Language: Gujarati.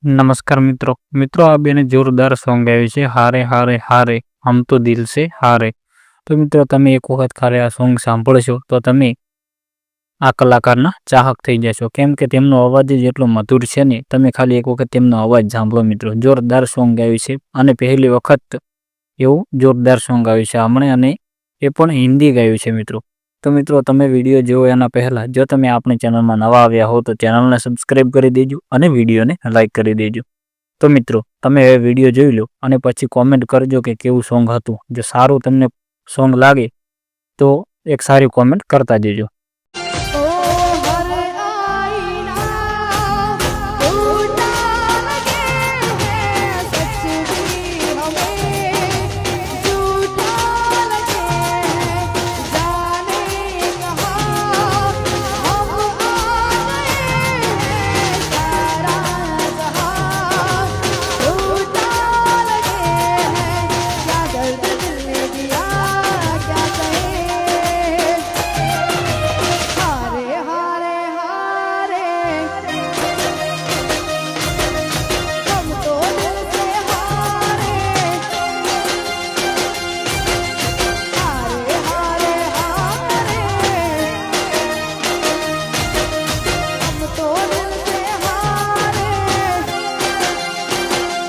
नमस्कार मित्रों मित्रों आ बेने जोरदार सॉन्ग आव्યું છે हारे हारे हारे हम तो दिल से हारे। तो मित्रों તમે એક વખત ખાલી આ સોંગ સાંભળશો તો તમે આ કલાકારના ચાહક થઈ જશો, કેમ કે તેમનો અવાજ જ એટલો મધુર છે ને. તમે ખાલી એક વખત તેમનો અવાજ સાંભળો મિત્રો, જોરદાર સોંગ આવ્યું છે અને પહેલી વખત એવું જોરદાર સોંગ આવ્યું છે હમણે, અને એ પણ હિન્દી ગાયું છે મિત્રો. તો મિત્રો તમે વિડીયો જોવો એના પહેલા જો તમે આપણી ચેનલમાં નવા આવ્યા હો તો ચેનલને સબસ્ક્રાઇબ કરી દેજો અને વિડીયોને લાઇક કરી દેજો. તો મિત્રો તમે હવે વિડીયો જોઈ લો અને પછી કોમેન્ટ કરજો કે કેવું સોંગ હતું. જો સારું તમને સોંગ લાગે તો એક સારી કોમેન્ટ કરતા જજો.